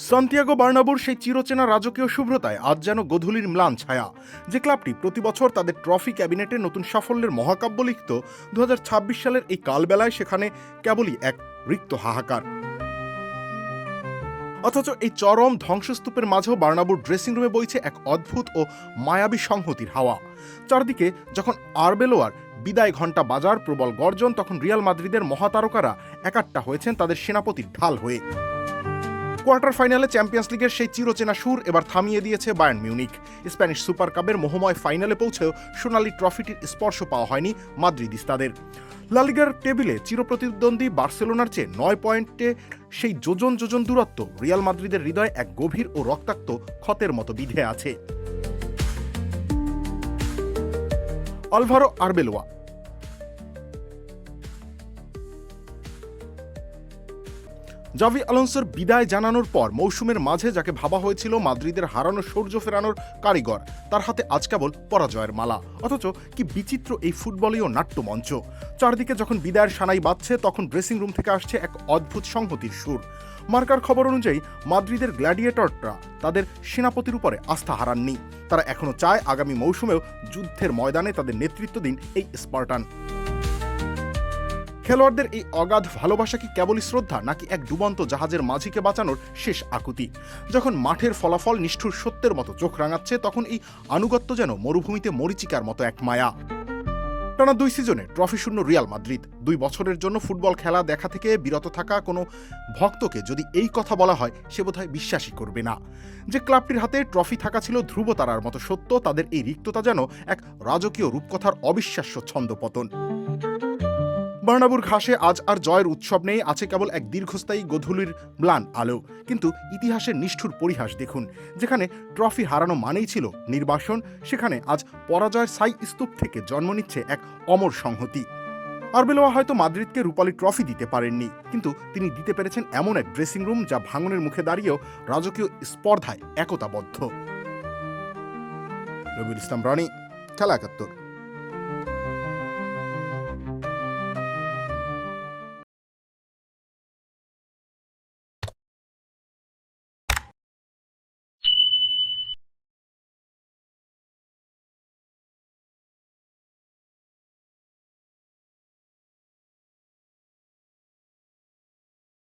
Santiago বার্নাবুর সেই চিরচেনা রাজকীয় শুভ্রতায় আজ যেন গোধূলির ম্লান ছায়া। যে ক্লাবটি প্রতি বছর তাদের ট্রফি ক্যাবিনেটে নতুন সাফল্যের মহাকাব্য লিখত, 2026 সালের এই কালবেলায় সেখানে কেবলই এক রিক্ত হাহাকার। অথচ এই চরম ধ্বংসস্তূপের মাঝেও বার্নাবুর ড্রেসিং রুমে বইছে এক অদ্ভুত ও মায়াবী সংহতির হাওয়া। চারদিকে যখন আরবেলোয়ার বিদায় ঘণ্টা বাজার প্রবল গর্জন, তখন রিয়াল মাদ্রিদের মহাতারকারা একাট্টা হয়েছেন তাদের সেনাপতির ঢাল হয়ে। কোয়ার্টার ফাইনালে চ্যাম্পিয়ন্স লিগের সেই চিরচেনা সুর এবার থামিয়ে দিয়েছে বায়ার্ন মিউনিখ। স্প্যানিশ সুপার কাপের মোহময় ফাইনালে পৌঁছেও সোনালি ট্রফিটির স্পর্শ পাওয়া হয়নি মাদ্রিদিস্তাদের। লা লিগার টেবিলে চিরপ্রতিদ্বন্দ্বী বার্সেলোনার চেয়ে 9 পয়েন্টে সেই যোজন যোজন দূরত্ব রিয়াল মাদ্রিদের হৃদয়ে এক গভীর ও রক্তাক্ত ক্ষতের মতো বিধে আছে। Alvaro Arbeloa. জাভি আলোনসোর বিদায় জানানোর পর মৌসুমের মাঝে যাকে ভাবা হয়েছিল মাদ্রিদের হারানো সূর্য ফেরানোর কারিগর, তার হাতে আজ কেবল পরাজয়ের মালা। অথচ কি বিচিত্র এই ফুটবলীয় নাট্যমঞ্চ! চারদিকে যখন বিদায়ের সানাই বাজছে, তখন ড্রেসিং রুম থেকে আসছে এক অদ্ভুত সংহতির সুর। মার্কার খবর অনুযায়ী মাদ্রিদের গ্ল্যাডিয়েটররা তাদের সেনাপতির উপরে আস্থা হারাননি। তারা এখনো চায় আগামী মৌসুমেও যুদ্ধের ময়দানে তাদের নেতৃত্ব দিন এই স্পার্টান। খেলোয়াড়দের এই অগাধ ভালোবাসা কি কেবলই শ্রদ্ধা, নাকি এক ডুবন্ত জাহাজের মাঝিকে বাঁচানোর শেষ আকুতি? যখন মাঠের ফলাফল নিষ্ঠুর সত্যের মতো চোখ রাঙাচ্ছে, তখন এই আনুগত্য যেন মরুভূমিতে মরীচিকার মতো এক মায়া। টানা 2 সিজনে ট্রফি শূন্য রিয়াল মাদ্রিদ। 2 বছরের জন্য ফুটবল খেলা দেখা থেকে বিরত থাকা কোনো ভক্তকে যদি এই কথা বলা হয়, সে বোধহয় বিশ্বাসই করবে না। যে ক্লাবটির হাতে ট্রফি থাকা ছিল ধ্রুবতারার মতো সত্য, তাদের এই রিক্ততা যেন এক রাজকীয় রূপকথার অবিশ্বাস্য ছন্দপতন। বার্নাবুর ঘাসে আজ আর জয়ের উৎসব নেই, আছে কেবল এক দীর্ঘস্থায়ী গোধূলির ম্লান আলো। কিন্তু ইতিহাসের নিষ্ঠুর পরিহাস দেখুন। যেখানে ট্রফি হারানো মানেই ছিল নির্বাসন, সেখানে আজ পরাজয়ের ছাই স্তূপ থেকে জন্ম নিচ্ছে এক অমর সংহতি। আরবেলোয়া হয়তো মাদ্রিদকে রূপালী ট্রফি দিতে পারেননি, কিন্তু তিনি দিতে পেরেছেন এমন এক ড্রেসিং রুম যা ভাঙনের মুখে দাঁড়িয়েও রাজকীয় স্পর্ধায় একতাবদ্ধ। রবিউল ইসলাম রনি, খেলা ৭১।